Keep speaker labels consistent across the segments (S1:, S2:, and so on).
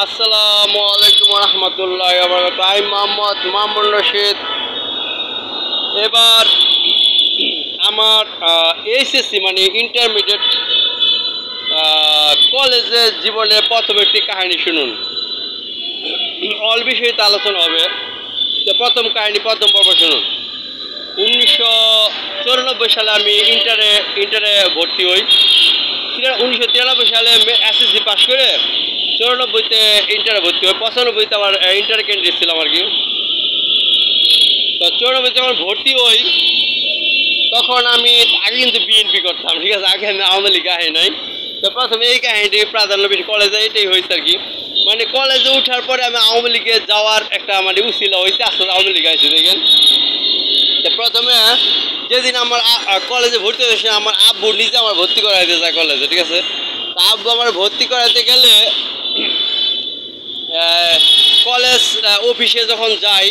S1: আসসালামু আলাইকুম রহমতুল্লাহ বরকাত। আমি মোহাম্মদ মামুন রশিদ। এবার আমার এইচএসসি মানে ইন্টারমিডিয়েট কলেজের জীবনের প্রথম একটি কাহিনী শুনুন। অল বিষয়ে আলোচনা হবে। তো প্রথম কাহিনী, প্রথম পর্ব শুনুন। 1994 সালে আমি ইন্টারে ভর্তি হই। 1993 সালে এসএসসি পাস করে 94-তে ইন্টারে ভর্তি হই। 95-তে আমার ইন্টার ক্যান্ডিডেট ছিলাম আর কি। তো 94-তে যখন ভর্তি হই তখন আমি আগে কিন্তু বিএনপি করতাম, ঠিক আছে। আগে আমি আওয়ামী লীগ আহে নাই। তো প্রথমে এই কাহিনীটি প্রাধান্য বেশি কলেজে এটাই হয়েছে আর কি। মানে কলেজে উঠার পরে আমি আওয়ামী লীগে যাওয়ার একটা মানে উছিলা হয়েছে, আসলে আওয়ামী লীগ আসছে দেখেন। তো প্রথমে যেদিন আমার কলেজে ভর্তি হয়েছে আমার আব্বু নিজে আমার ভর্তি করাইতে যায় কলেজে, ঠিক আছে। তা আব্বু আমার ভর্তি করাইতে গেলে কলেজ অফিসে যখন যাই,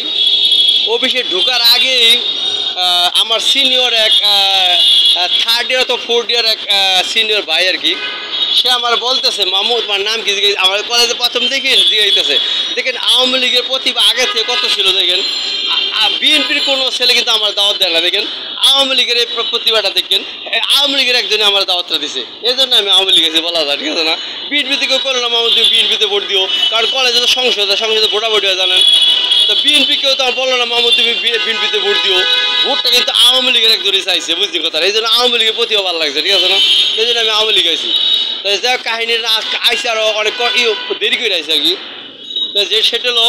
S1: অফিসে ঢোকার আগেই আমার সিনিয়র এক থার্ড ইয়ার অথবা ফোর্থ ইয়ার এক সিনিয়র ভাই আর কি, সে আমার বলতেছে, মামু তোমার নাম কি? আমার কলেজে প্রথম দেখেন জিজ্ঞাসা, দেখেন আওয়ামী লীগের প্রতিভা আগে থেকে কত ছিল দেখেন। বিএনপির কোনো ছেলে কিন্তু আমার দাওয়াত দেয় না, দেখেন আওয়ামী লীগের এই প্রতিভাটা দেখেন। আওয়ামী লীগের একজনে আমার দাওয়াতটা দিছে, এই জন্য আমি আওয়ামী লীগ এসে বলা যায়, ঠিক আছে না। বিএনপিতে কেউ করো না মামু তুমি বিএনপিতে ভোট দিও, কারণ কলেজে তো সংসদে ভোটাভুটি হয় জানেন। তো বিএনপি কেউ তো বললো না মামু তুমি বিএনপিতে ভোট দিও। ভোটটা কিন্তু আওয়ামী লীগের একজনই চাইছে, বুঝলি কথা। এই জন্য আওয়ামী লীগের প্রতিভা ভালো লাগছে, ঠিক আছে না। এই জন্য আমি আওয়ামী লীগ আইছি। তো যা কাহিনীটা আইসে আরও অনেক দেরি করে আইসে আর কি। তো যে সেটা হলো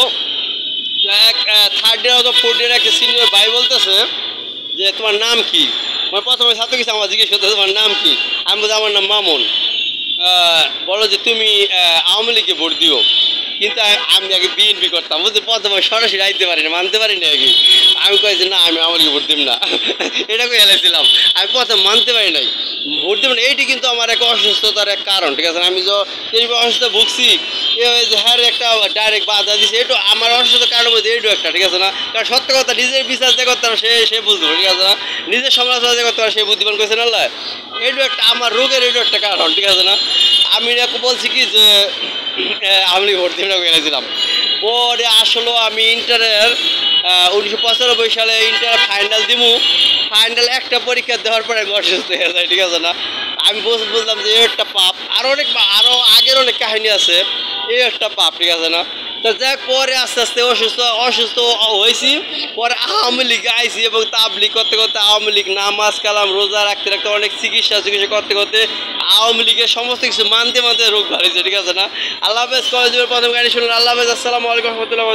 S1: এক থার্ড ইয়ার অথবা ফোর্থ ইয়ার একটা সিনিয়র ভাই বলতেছে যে তোমার নাম কি? মানে প্রথমে ছাত্র কিছু আমার জিজ্ঞেস করতে তোমার নাম কি? আমি বলছি আমার নাম মামুন। বলো যে তুমি আওয়ামী লীগে ভোট দিও, কিন্তু আমি আগে বিএনপি করতাম, বুঝতে। প্রথমে সরাসরি আইতে পারি না, মানতে পারি না আর কি। আমি কই যে না আমি আওয়ামী লীগে ভোট দিব না, এটা কই এলাইছিলাম। আমি প্রথম মানতে পারি নাই, ভোট দেব না। এইটি কিন্তু আমার এক অসুস্থতার এক কারণ, ঠিক আছে। আমি অসুস্থতা ভুগছি, যে হ্যাঁ একটা ডাইরেক্ট বাধা দিচ্ছে, একটু আমার অসুস্থতার কারণ বলতে এইটু একটা, ঠিক আছে না। কারণ সত্য কথা নিজের বিচার যে করতে পারে সে বুঝতে পারে, ঠিক আছে না। নিজের সমালোচনা যে করতে পারে সে বুদ্ধিমান করেছে না আল্লাহ। এইটু একটা আমার রোগের এইটু একটা কারণ, ঠিক আছে না। আমি বলছি কি যে আমি ভর্তি না গেছিলাম। পরে আসলে আমি ইন্টারের 1995 সালে ইন্টার ফাইনাল দিমু। ফাইনাল একটা পরীক্ষা দেওয়ার পরে আমি অসুস্থ হয়ে যায়, ঠিক আছে না। আমি বুঝলাম যে একটা পাপ। আরও আগের অনেক কাহিনী আছে, এই একটা পাপ, ঠিক আছে না। তো যাক পরে আস্তে আস্তে অসুস্থ হয়েছি। পরে আওয়ামী লীগ আইসি এবং তাবলিগ করতে করতে আওয়ামী লীগ নামাজ কালাম রোজা রাখতে রাখতে অনেক চিকিৎসা করতে করতে আওয়ামী লীগের সমস্ত কিছু মানতে রোগ ধরেছে, ঠিক আছে না। আল্লাহ হাফেজ। কলেজের প্রথম গাড়ি শুনুন। আল্লাহ হাফেজ। আসসালামু আলাইকুম রহমতুল্লাহ।